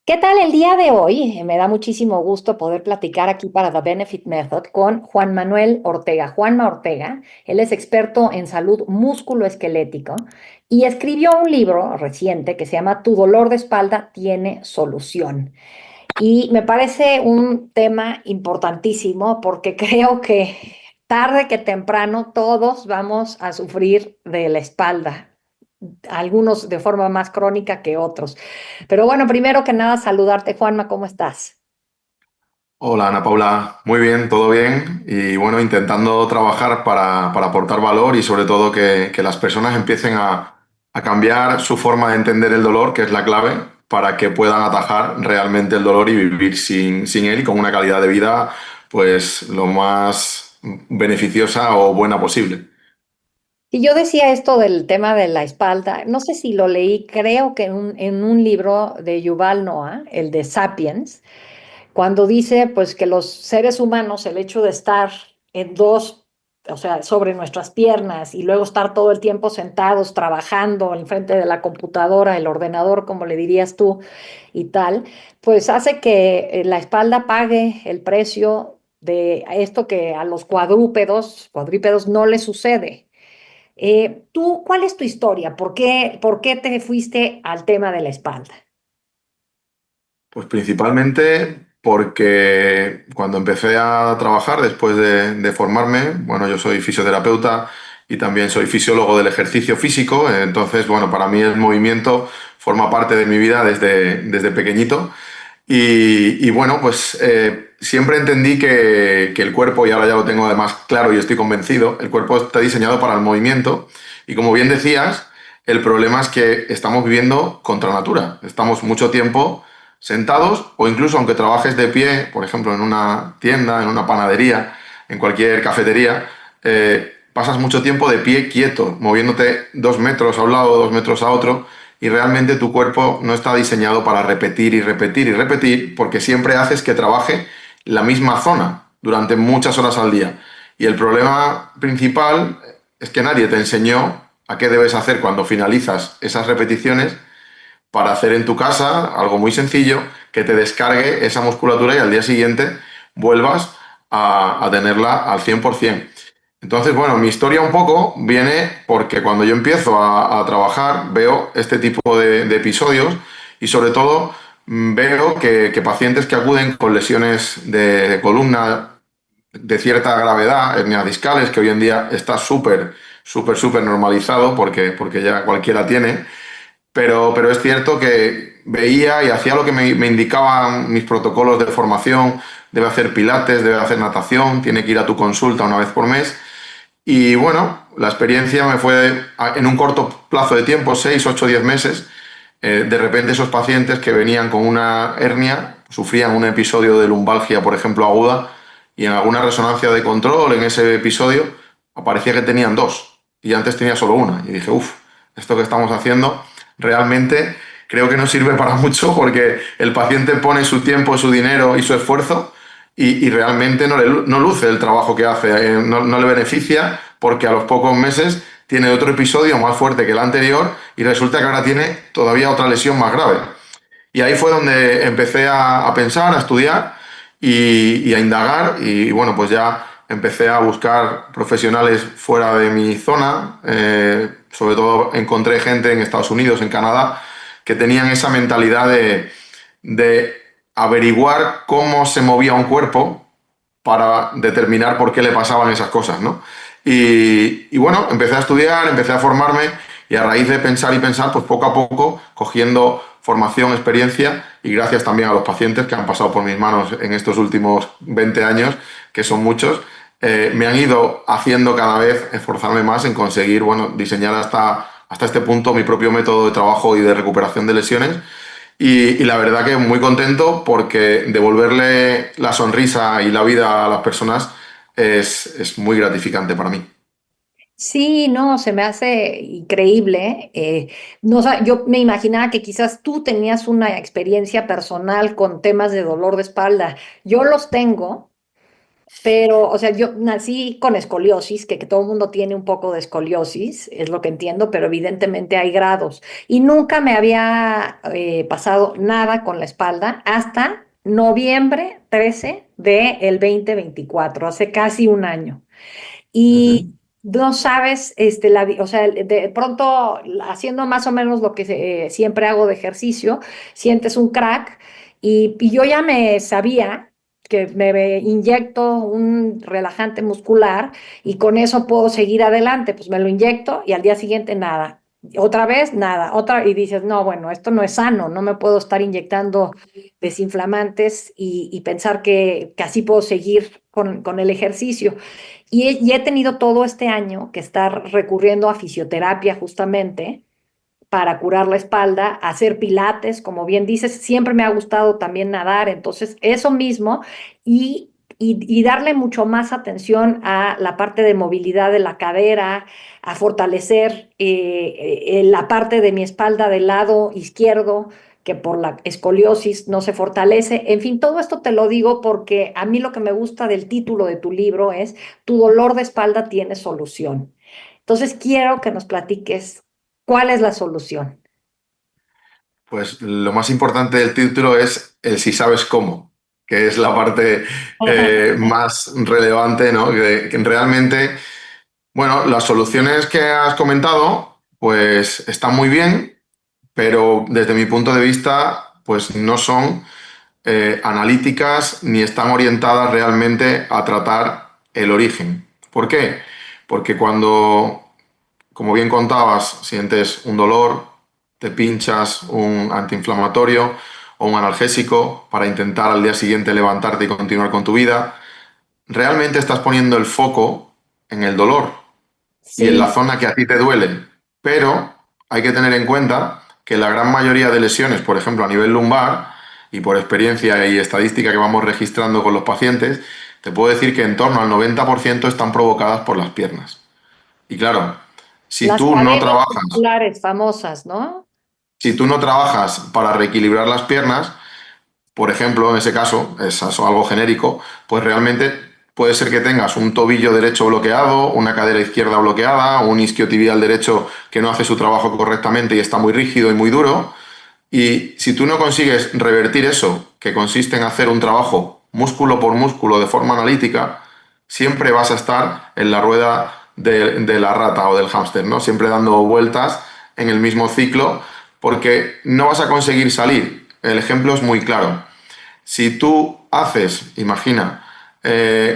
¿Qué tal el día de hoy? Me da muchísimo gusto poder platicar aquí para The Benefit Method con Juan Manuel Ortega. Juanma Ortega, él es experto en salud musculoesquelético y escribió un libro reciente que se llama Tu dolor de espalda tiene solución. Y me parece un tema importantísimo porque creo que tarde que temprano todos vamos a sufrir de la espalda, algunos de forma más crónica que otros. Pero bueno, primero que nada, saludarte, Juanma, ¿cómo estás? Hola Ana Paula, muy bien, todo bien y bueno, intentando trabajar para aportar valor y sobre todo que las personas empiecen a cambiar su forma de entender el dolor, que es la clave, para que puedan atajar realmente el dolor y vivir sin él y con una calidad de vida pues lo más beneficiosa o buena posible. Y yo decía esto del tema de la espalda, no sé si lo leí, creo que en un libro de Yuval Noah, el de Sapiens, cuando dice pues que los seres humanos, el hecho de estar en dos, o sea, sobre nuestras piernas y luego estar todo el tiempo sentados trabajando en frente de la computadora, el ordenador, como le dirías tú, y tal, pues hace que la espalda pague el precio de esto que a los cuadrúpedos no les sucede. Tú, ¿cuál es tu historia? ¿Por qué te fuiste al tema de la espalda? Pues principalmente porque cuando empecé a trabajar después de formarme, bueno, yo soy fisioterapeuta y también soy fisiólogo del ejercicio físico, entonces, bueno, para mí el movimiento forma parte de mi vida desde pequeñito y bueno, pues siempre entendí que el cuerpo, y ahora ya lo tengo además claro y estoy convencido, el cuerpo está diseñado para el movimiento y como bien decías, el problema es que estamos viviendo contra natura, estamos mucho tiempo sentados o incluso aunque trabajes de pie, por ejemplo, en una tienda, en una panadería, en cualquier cafetería, pasas mucho tiempo de pie quieto, moviéndote 2 metros a un lado, 2 metros a otro, y realmente tu cuerpo no está diseñado para repetir y repetir y repetir, porque siempre haces que trabaje la misma zona durante muchas horas al día. Y el problema principal es que nadie te enseñó a qué debes hacer cuando finalizas esas repeticiones para hacer en tu casa algo muy sencillo que te descargue esa musculatura y al día siguiente vuelvas a tenerla al 100%. Entonces, bueno, mi historia un poco viene porque cuando yo empiezo a trabajar veo este tipo de episodios y sobre todo veo que pacientes que acuden con lesiones de columna de cierta gravedad, hernias discales, que hoy en día está súper normalizado porque ya cualquiera tiene, pero es cierto que veía y hacía lo que me indicaban mis protocolos de formación. Debe hacer pilates, debe hacer natación, tiene que ir a tu consulta una vez por mes. Y bueno, la experiencia me fue en un corto plazo de tiempo, 6, 8, 10 meses. De repente esos pacientes que venían con una hernia sufrían un episodio de lumbalgia, por ejemplo, aguda, y en alguna resonancia de control en ese episodio aparecía que tenían dos y antes tenía solo una. Y dije, uff, esto que estamos haciendo realmente creo que no sirve para mucho porque el paciente pone su tiempo, su dinero y su esfuerzo y realmente no luce el trabajo que hace, no le beneficia porque a los pocos meses tiene otro episodio más fuerte que el anterior y resulta que ahora tiene todavía otra lesión más grave. Y ahí fue donde empecé a pensar, a estudiar y a indagar y bueno, pues ya empecé a buscar profesionales fuera de mi zona, sobre todo encontré gente en Estados Unidos, en Canadá, que tenían esa mentalidad de averiguar cómo se movía un cuerpo para determinar por qué le pasaban esas cosas, ¿no? Y bueno, empecé a estudiar, empecé a formarme y a raíz de pensar y pensar, pues poco a poco, cogiendo formación, experiencia y gracias también a los pacientes que han pasado por mis manos en estos últimos 20 años, que son muchos, me han ido haciendo cada vez esforzarme más en conseguir, bueno, diseñar hasta este punto mi propio método de trabajo y de recuperación de lesiones y la verdad que muy contento porque devolverle la sonrisa y la vida a las personas es muy gratificante para mí. Sí, no, se me hace increíble. No, yo me imaginaba que quizás tú tenías una experiencia personal con temas de dolor de espalda. Yo los tengo. Pero, o sea, yo nací con escoliosis, que todo el mundo tiene un poco de escoliosis, es lo que entiendo, pero evidentemente hay grados. Y nunca me había pasado nada con la espalda hasta noviembre 13 del 2024, hace casi un año. Y Ujú. no sabes, o sea, de pronto haciendo más o menos lo que siempre hago de ejercicio, sientes un crack y yo ya me sabía que me inyecto un relajante muscular y con eso puedo seguir adelante, pues me lo inyecto y al día siguiente nada. Otra vez, nada, otra, y dices, no, bueno, esto no es sano, no me puedo estar inyectando desinflamantes y pensar que así puedo seguir con el ejercicio. Y he tenido todo este año que estar recurriendo a fisioterapia justamente para curar la espalda, hacer pilates, como bien dices, siempre me ha gustado también nadar, entonces eso mismo y darle mucho más atención a la parte de movilidad de la cadera, a fortalecer la parte de mi espalda del lado izquierdo que por la escoliosis no se fortalece. En fin, todo esto te lo digo porque a mí lo que me gusta del título de tu libro es Tu dolor de espalda tiene solución. Entonces quiero que nos platiques cuál es la solución. Pues lo más importante del título es el si sabes cómo, que es la parte más relevante, ¿no? Que realmente, bueno, las soluciones que has comentado, pues están muy bien, pero desde mi punto de vista, pues no son analíticas ni están orientadas realmente a tratar el origen. ¿Por qué? Porque cuando, como bien contabas, sientes un dolor, te pinchas un antiinflamatorio o un analgésico para intentar al día siguiente levantarte y continuar con tu vida, realmente estás poniendo el foco en el dolor y en la Sí, zona que a ti te duele. Pero hay que tener en cuenta que la gran mayoría de lesiones, por ejemplo, a nivel lumbar, y por experiencia y estadística que vamos registrando con los pacientes, te puedo decir que en torno al 90% están provocadas por las piernas. Y claro, si las tú no cadenas trabajas, musculares famosas, ¿no? si tú no trabajas para reequilibrar las piernas, por ejemplo, en ese caso, es algo genérico, pues realmente puede ser que tengas un tobillo derecho bloqueado, una cadera izquierda bloqueada, un isquiotibial derecho que no hace su trabajo correctamente y está muy rígido y muy duro. Y si tú no consigues revertir eso, que consiste en hacer un trabajo músculo por músculo de forma analítica, siempre vas a estar en la rueda de la rata o del hámster, ¿no? Siempre dando vueltas en el mismo ciclo, porque no vas a conseguir salir. El ejemplo es muy claro. Si tú haces, imagina,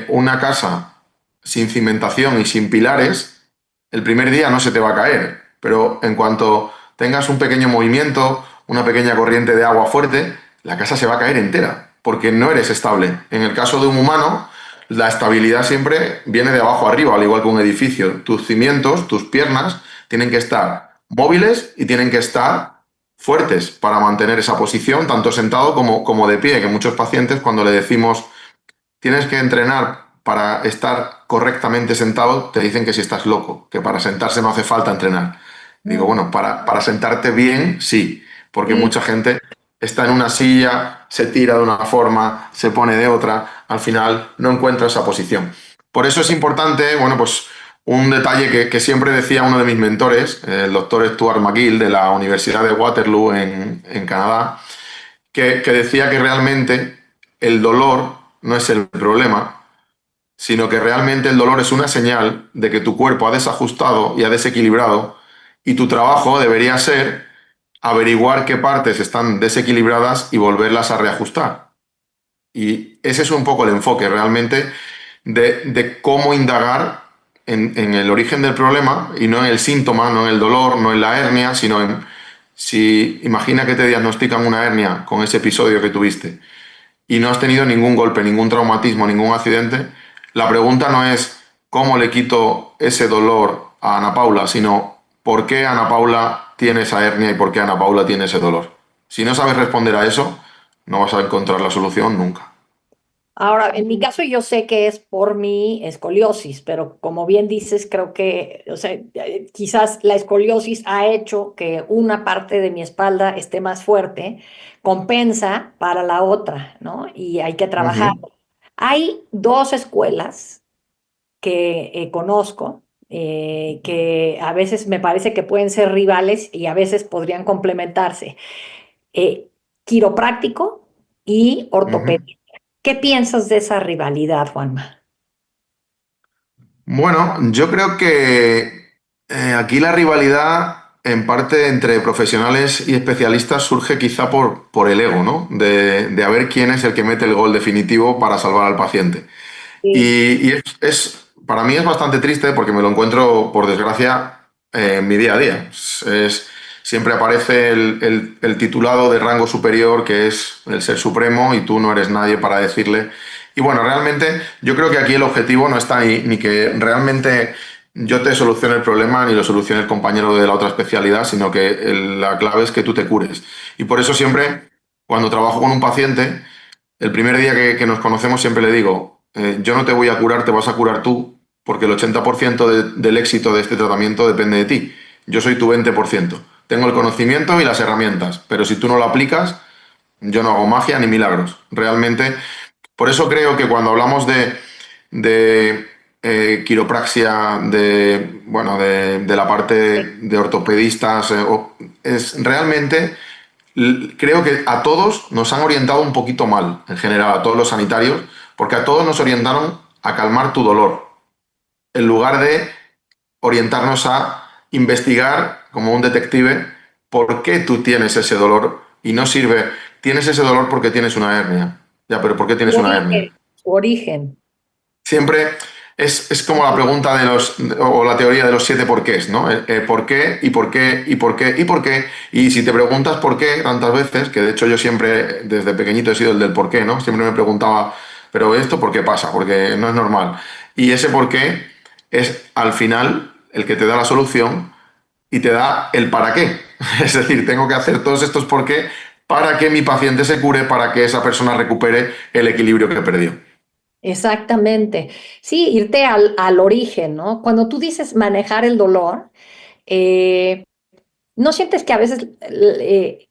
una casa sin cimentación y sin pilares, el primer día no se te va a caer, pero en cuanto tengas un pequeño movimiento, una pequeña corriente de agua fuerte, la casa se va a caer entera, porque no eres estable. En el caso de un humano, la estabilidad siempre viene de abajo arriba, al igual que un edificio. Tus cimientos, tus piernas, tienen que estar móviles y tienen que estar fuertes para mantener esa posición, tanto sentado como de pie, que muchos pacientes cuando le decimos tienes que entrenar para estar correctamente sentado, te dicen que si estás loco, que para sentarse no hace falta entrenar. Y digo, Mm, bueno, para sentarte bien, sí, porque sí, mucha gente está en una silla, se tira de una forma, se pone de otra, al final no encuentra esa posición. Por eso es importante, bueno, pues un detalle que siempre decía uno de mis mentores, el doctor Stuart McGill de la Universidad de Waterloo en Canadá, que decía que realmente el dolor no es el problema, sino que realmente el dolor es una señal de que tu cuerpo ha desajustado y ha desequilibrado y tu trabajo debería ser averiguar qué partes están desequilibradas y volverlas a reajustar. Y ese es un poco el enfoque realmente de cómo indagar en el origen del problema y no en el síntoma, no en el dolor, no en la hernia, sino en si imagina que te diagnostican una hernia con ese episodio que tuviste y no has tenido ningún golpe, ningún traumatismo, ningún accidente, la pregunta no es cómo le quito ese dolor a Ana Paula, sino por qué Ana Paula tiene esa hernia y por qué Ana Paula tiene ese dolor. Si no sabes responder a eso, no vas a encontrar la solución nunca. ahora, en mi caso yo sé que es por mi escoliosis, pero como bien dices, creo que, o sea, quizás la escoliosis ha hecho que una parte de mi espalda esté más fuerte, compensa para la otra, ¿no? Y hay que trabajar. Ujú. Hay dos escuelas que conozco, que a veces me parece que pueden ser rivales y a veces podrían complementarse. Eh, Quiropráctico y Ujú. ortopedia. ¿Qué piensas de esa rivalidad, Juanma? Bueno, yo creo que aquí la rivalidad, en parte entre profesionales y especialistas, surge quizá por el ego, ¿no? De a ver quién es el que mete el gol definitivo para salvar al paciente. Sí, Para mí es bastante triste porque me lo encuentro, por desgracia, en mi día a día. Siempre aparece el titulado de rango superior, que es el ser supremo, y tú no eres nadie para decirle. Y bueno, realmente yo creo que aquí el objetivo no está ni que realmente yo te solucione el problema ni lo solucione el compañero de la otra especialidad, sino que la clave es que tú te cures. Y por eso siempre, cuando trabajo con un paciente, el primer día que nos conocemos siempre le digo, yo no te voy a curar, te vas a curar tú, porque el 80% del éxito de este tratamiento depende de ti. Yo soy tu 20%. Tengo el conocimiento y las herramientas, pero si tú no lo aplicas, yo no hago magia ni milagros. Realmente, por eso creo que cuando hablamos de quiropraxia, de la parte de ortopedistas, es realmente creo que a todos nos han orientado un poquito mal, en general, a todos los sanitarios, porque a todos nos orientaron a calmar tu dolor, en lugar de orientarnos a investigar como un detective por qué tú tienes ese dolor y no sirve, tienes ese dolor porque tienes una hernia. Ya, pero ¿por qué tienes su una hernia? origen, su origen. Siempre es como la pregunta de o la teoría de los siete porqués, ¿no? ¿Por qué? ¿Y por qué? ¿Y por qué? ¿Y por qué? Y si te preguntas por qué tantas veces, que de hecho yo siempre desde pequeñito he sido el del por qué, ¿no? Siempre me preguntaba, pero esto ¿por qué pasa? Porque no es normal. Y ese por qué es al final el que te da la solución y te da el para qué. Es decir, tengo que hacer todos estos por qué para que mi paciente se cure, para que esa persona recupere el equilibrio que perdió. Exactamente. Sí, irte al origen, ¿no? Cuando tú dices manejar el dolor, eh, ¿no sientes que a veces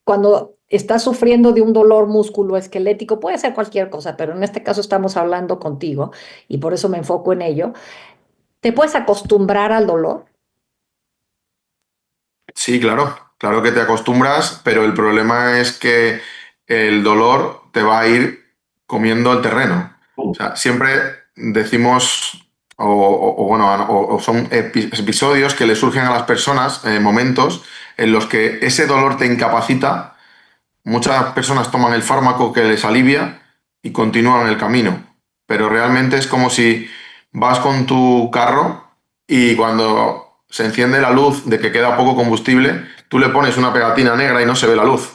cuando estás sufriendo de un dolor musculoesquelético, puede ser cualquier cosa, pero en este caso estamos hablando contigo y por eso me enfoco en ello, te puedes acostumbrar al dolor? Sí, claro, claro que te acostumbras, pero el problema es que el dolor te va a ir comiendo el terreno. O sea, siempre decimos, o son episodios que le surgen a las personas, momentos en los que ese dolor te incapacita. Muchas personas toman el fármaco que les alivia y continúan el camino, pero realmente es como si vas con tu carro y cuando se enciende la luz de que queda poco combustible, tú le pones una pegatina negra y no se ve la luz.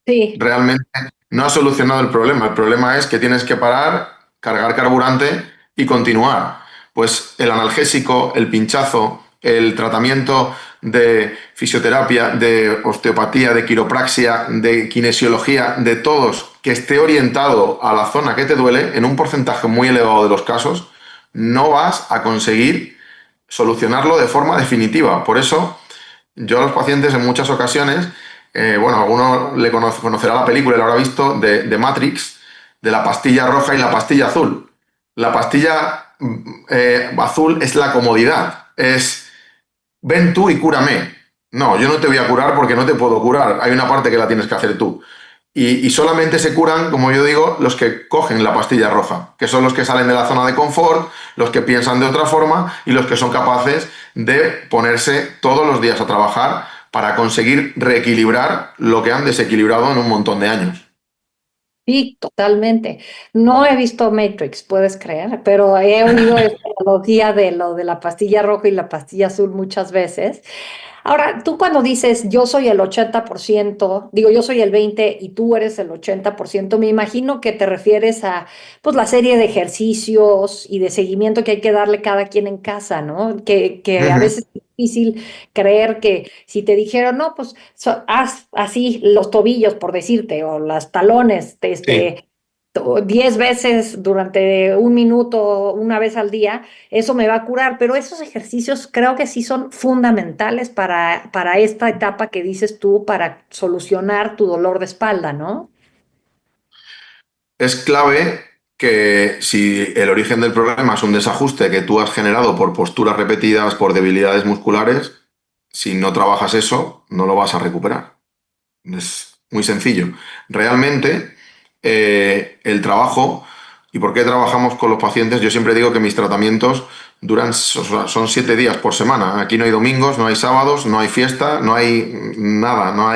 Sí. Realmente no has solucionado el problema. El problema es que tienes que parar, cargar carburante y continuar. Pues el analgésico, el pinchazo, el tratamiento de fisioterapia, de osteopatía, de quiropraxia, de kinesiología, de todos, que esté orientado a la zona que te duele, en un porcentaje muy elevado de los casos, no vas a conseguir solucionarlo de forma definitiva. Por eso yo a los pacientes en muchas ocasiones, bueno, alguno conocerá la película y la habrá visto de Matrix, de la pastilla roja y la pastilla azul. La pastilla azul es la comodidad, es ven tú y cúrame. No, yo no te voy a curar porque no te puedo curar. Hay una parte que la tienes que hacer tú. Y solamente se curan, como yo digo, los que cogen la pastilla roja, que son los que salen de la zona de confort, los que piensan de otra forma y los que son capaces de ponerse todos los días a trabajar para conseguir reequilibrar lo que han desequilibrado en un montón de años. Sí, totalmente. No he visto Matrix, puedes creer, pero he oído esta analogía de lo de la pastilla roja y la pastilla azul muchas veces. Ahora, tú cuando dices yo soy el 80%, digo yo soy el 20% y tú eres el 80%, me imagino que te refieres a pues la serie de ejercicios y de seguimiento que hay que darle cada quien en casa, ¿no? Que a Ujú. veces es difícil creer que si te dijeron, no, pues haz así los tobillos, por decirte, o las talones, Sí. 10 veces durante un minuto, una vez al día, eso me va a curar, pero esos ejercicios creo que sí son fundamentales para esta etapa que dices tú, para solucionar tu dolor de espalda, ¿no? Es clave que si el origen del problema es un desajuste que tú has generado por posturas repetidas, por debilidades musculares, si no trabajas eso, no lo vas a recuperar. Es muy sencillo. Realmente, el trabajo, ¿y por qué trabajamos con los pacientes? Yo siempre digo que mis tratamientos duran, son 7 días por semana. Aquí no hay domingos, no hay sábados, no hay fiesta, no hay nada, no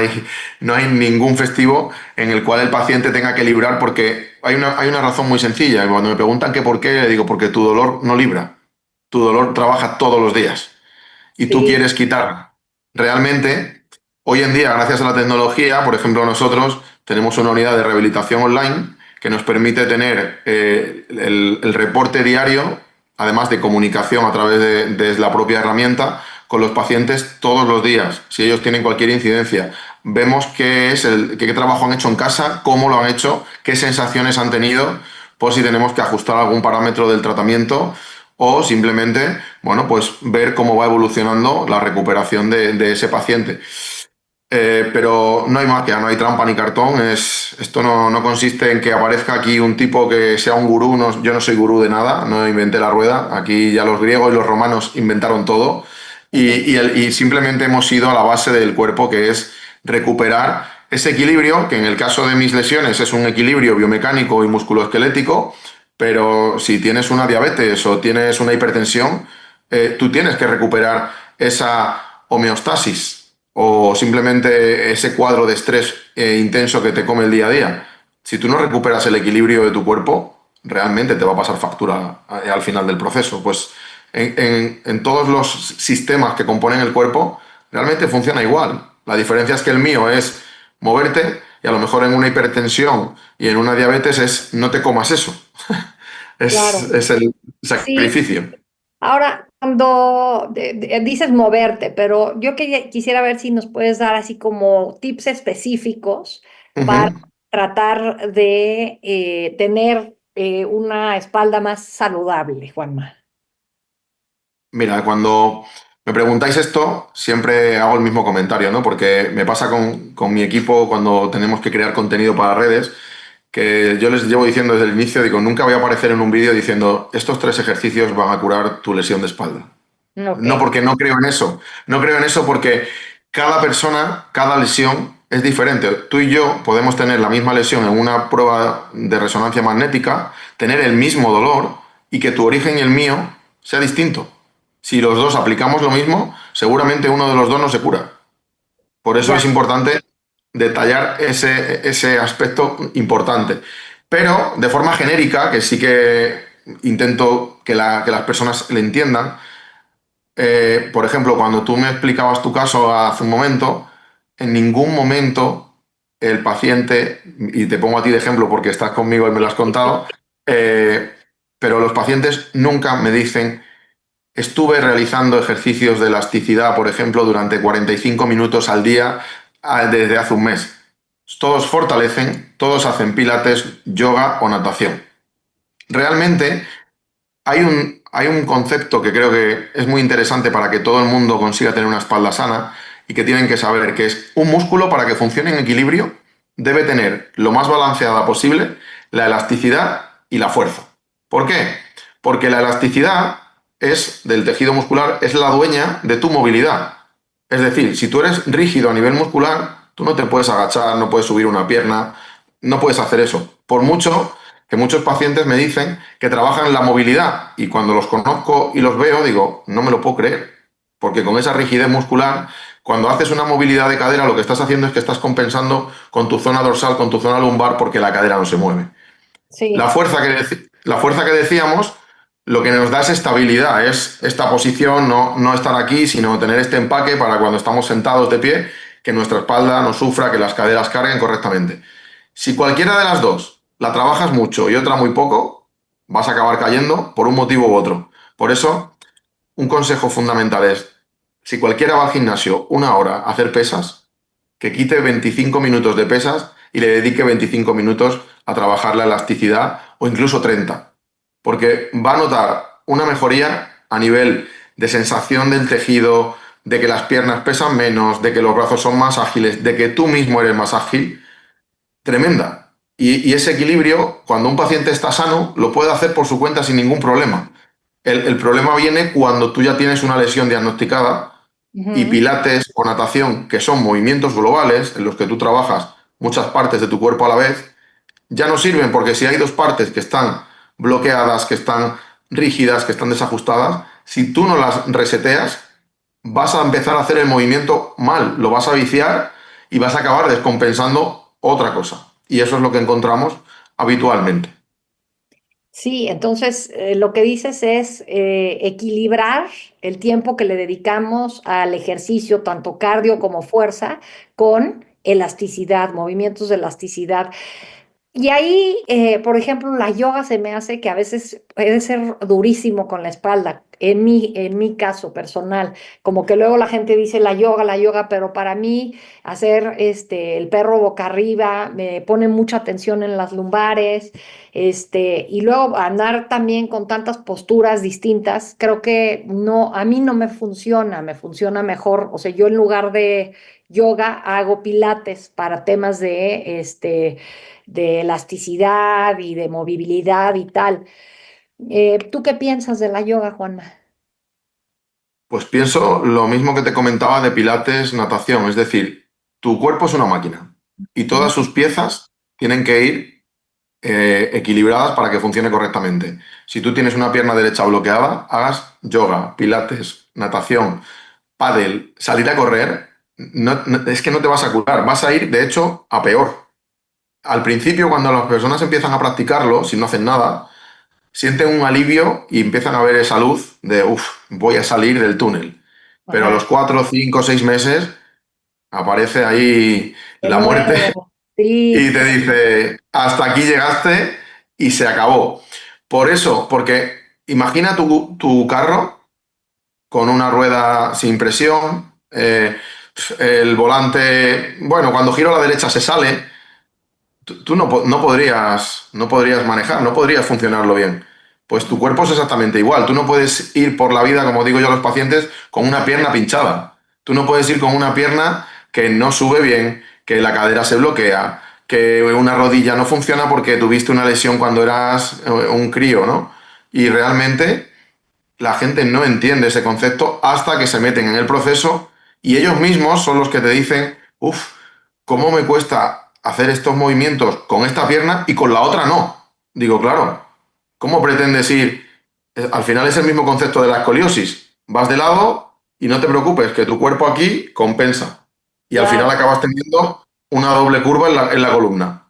hay ningún festivo en el cual el paciente tenga que librar porque hay una razón muy sencilla. Cuando me preguntan que por qué, le digo porque tu dolor no libra. Tu dolor trabaja todos los días y tú Sí, quieres quitar. Realmente, hoy en día, gracias a la tecnología, por ejemplo, nosotros tenemos una unidad de rehabilitación online que nos permite tener el reporte diario, además de comunicación a través de la propia herramienta, con los pacientes todos los días. Si ellos tienen cualquier incidencia, vemos qué trabajo han hecho en casa, cómo lo han hecho, qué sensaciones han tenido, por si tenemos que ajustar algún parámetro del tratamiento o simplemente, bueno, pues ver cómo va evolucionando la recuperación de ese paciente. Pero no hay magia, no hay trampa ni cartón. Esto no consiste en que aparezca aquí un tipo que sea un gurú. Yo no soy gurú de nada, no inventé la rueda. Aquí ya los griegos y los romanos inventaron todo. Y simplemente hemos ido a la base del cuerpo, que es recuperar ese equilibrio, que en el caso de mis lesiones es un equilibrio biomecánico y musculoesquelético, pero si tienes una diabetes o tienes una hipertensión, tú tienes que recuperar esa homeostasis o simplemente ese cuadro de estrés intenso que te come el día a día. Si tú no recuperas el equilibrio de tu cuerpo, realmente te va a pasar factura al final del proceso. Pues en todos los sistemas que componen el cuerpo, realmente funciona igual. La diferencia es que el mío es moverte y a lo mejor en una hipertensión y en una diabetes es no te comas eso. Es, claro. es el Sí. sacrificio. Ahora, cuando dices moverte, pero yo quisiera ver si nos puedes dar así como tips específicos para Ujú. tratar de tener una espalda más saludable, Juanma. Mira, cuando me preguntáis esto, siempre hago el mismo comentario, ¿no? Porque me pasa con mi equipo cuando tenemos que crear contenido para redes, que yo les llevo diciendo desde el inicio, digo, nunca voy a aparecer en un vídeo diciendo, estos 3 ejercicios van a curar tu lesión de espalda. Ok, No porque no creo en eso. No creo en eso porque cada persona, cada lesión es diferente. Tú y yo podemos tener la misma lesión en una prueba de resonancia magnética, tener el mismo dolor y que tu origen y el mío sea distinto. Si los dos aplicamos lo mismo, seguramente uno de los dos no se cura. Por eso ya, es importante detallar ese aspecto importante. Pero de forma genérica, que sí que intento que las personas le entiendan, por ejemplo, cuando tú me explicabas tu caso hace un momento, en ningún momento el paciente, y te pongo a ti de ejemplo porque estás conmigo y me lo has sí, sí. contado, pero los pacientes nunca me dicen, estuve realizando ejercicios de elasticidad, por ejemplo, durante 45 minutos al día desde hace un mes. Todos fortalecen, todos hacen pilates, yoga o natación. Realmente hay un concepto que creo que es muy interesante para que todo el mundo consiga tener una espalda sana y que tienen que saber que es un músculo para que funcione en equilibrio debe tener lo más balanceada posible la elasticidad y la fuerza. ¿Por qué? Porque la elasticidad del tejido muscular, es la dueña de tu movilidad. Es decir, si tú eres rígido a nivel muscular, tú no te puedes agachar, no puedes subir una pierna, no puedes hacer eso. Por mucho que muchos pacientes me dicen que trabajan en la movilidad y cuando los conozco y los veo digo, no me lo puedo creer, porque con esa rigidez muscular, cuando haces una movilidad de cadera, lo que estás haciendo es que estás compensando con tu zona dorsal, con tu zona lumbar, porque la cadera no se mueve. La Sí, fuerza la fuerza que decíamos, lo que nos da es estabilidad, es esta posición, no estar aquí, sino tener este empaque para cuando estamos sentados de pie, que nuestra espalda no sufra, que las caderas carguen correctamente. Si cualquiera de las dos la trabajas mucho y otra muy poco, vas a acabar cayendo por un motivo u otro. Por eso, un consejo fundamental es, si cualquiera va al gimnasio 1 hora a hacer pesas, que quite 25 minutos de pesas y le dedique 25 minutos a trabajar la elasticidad o incluso 30, porque va a notar una mejoría a nivel de sensación del tejido, de que las piernas pesan menos, de que los brazos son más ágiles, de que tú mismo eres más ágil, tremenda. Y ese equilibrio, cuando un paciente está sano, lo puede hacer por su cuenta sin ningún problema. El problema viene cuando tú ya tienes una lesión diagnosticada y Ujú. pilates o natación, que son movimientos globales en los que tú trabajas muchas partes de tu cuerpo a la vez, ya no sirven porque si hay dos partes que están bloqueadas, que están rígidas, que están desajustadas, si tú no las reseteas, vas a empezar a hacer el movimiento mal, lo vas a viciar y vas a acabar descompensando otra cosa. Y eso es lo que encontramos habitualmente. Sí, entonces lo que dices es equilibrar el tiempo que le dedicamos al ejercicio, tanto cardio como fuerza, con elasticidad, movimientos de elasticidad. Y ahí, por ejemplo, la yoga se me hace que a veces puede ser durísimo con la espalda, en mi caso personal, como que luego la gente dice la yoga, pero para mí hacer el perro boca arriba me pone mucha tensión en las lumbares, y luego andar también con tantas posturas distintas, creo que no, a mí no me funciona mejor, o sea, yo en lugar de yoga hago pilates para temas de elasticidad y de movilidad y tal. ¿Tú qué piensas de la yoga, Juanma? Pues pienso lo mismo que te comentaba de pilates, natación, es decir, tu cuerpo es una máquina y todas sus piezas tienen que ir equilibradas para que funcione correctamente. Si tú tienes una pierna derecha bloqueada, hagas yoga, pilates, natación, pádel, salir a correr, es que no te vas a curar, vas a ir de hecho a peor. Al principio, cuando las personas empiezan a practicarlo, si no hacen nada, sienten un alivio y empiezan a ver esa luz de, uff, voy a salir del túnel. Pero a Ajá, los 4, 5, 6 meses aparece ahí de la muerte nuevo. Sí, y te dice, hasta aquí llegaste y se acabó. Por eso, porque imagina tu carro con una rueda sin presión, el volante, bueno, cuando giro a la derecha se sale, tú no podrías manejar, no podrías funcionarlo bien. Pues tu cuerpo es exactamente igual. Tú no puedes ir por la vida, como digo yo a los pacientes, con una pierna pinchada. Tú no puedes ir con una pierna que no sube bien, que la cadera se bloquea, que una rodilla no funciona porque tuviste una lesión cuando eras un crío, ¿no? Y realmente la gente no entiende ese concepto hasta que se meten en el proceso y ellos mismos son los que te dicen, uff, ¿cómo me cuesta hacer estos movimientos con esta pierna y con la otra no? Digo, claro, ¿cómo pretendes ir? Al final es el mismo concepto de la escoliosis. Vas de lado y no te preocupes, que tu cuerpo aquí compensa. Y al final claro. acabas teniendo una doble curva en la columna.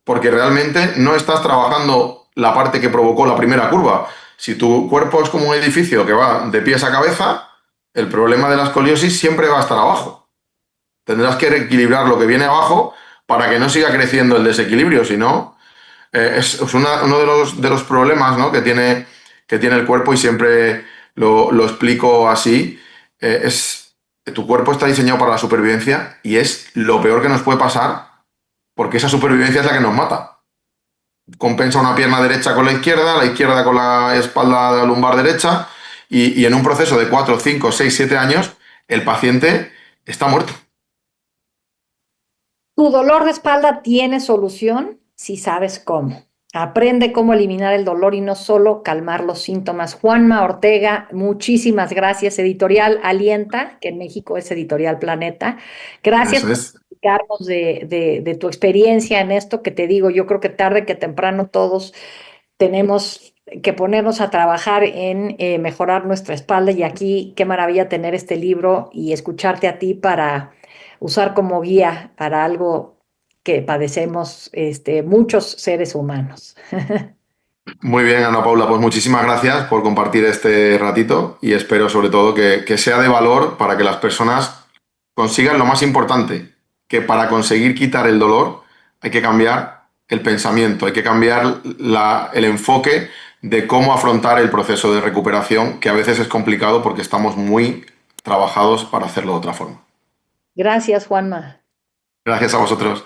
Porque realmente no estás trabajando la parte que provocó la primera curva. Si tu cuerpo es como un edificio que va de pies a cabeza, el problema de la escoliosis siempre va a estar abajo. Tendrás que reequilibrar lo que viene abajo para que no siga creciendo el desequilibrio, si no, es uno de los problemas, ¿no?, que tiene el cuerpo y siempre lo explico así. Es, tu cuerpo está diseñado para la supervivencia y es lo peor que nos puede pasar porque esa supervivencia es la que nos mata. Compensa una pierna derecha con la izquierda con la espalda lumbar derecha y en un proceso de 4, 5, 6, 7 años el paciente está muerto. Tu dolor de espalda tiene solución si sabes cómo. Aprende cómo eliminar el dolor y no solo calmar los síntomas. Juanma Ortega, muchísimas gracias. Editorial Alienta, que en México es Editorial Planeta. Gracias Eso por es. explicarnos de tu experiencia en esto que te digo. Yo creo que tarde que temprano todos tenemos que ponernos a trabajar en mejorar nuestra espalda y aquí qué maravilla tener este libro y escucharte a ti para usar como guía para algo que padecemos muchos seres humanos. Muy bien, Ana Paula, pues muchísimas gracias por compartir este ratito y espero sobre todo que sea de valor para que las personas consigan lo más importante, que para conseguir quitar el dolor hay que cambiar el pensamiento, hay que cambiar el enfoque de cómo afrontar el proceso de recuperación, que a veces es complicado porque estamos muy trabajados para hacerlo de otra forma. Gracias, Juanma. Gracias a vosotros.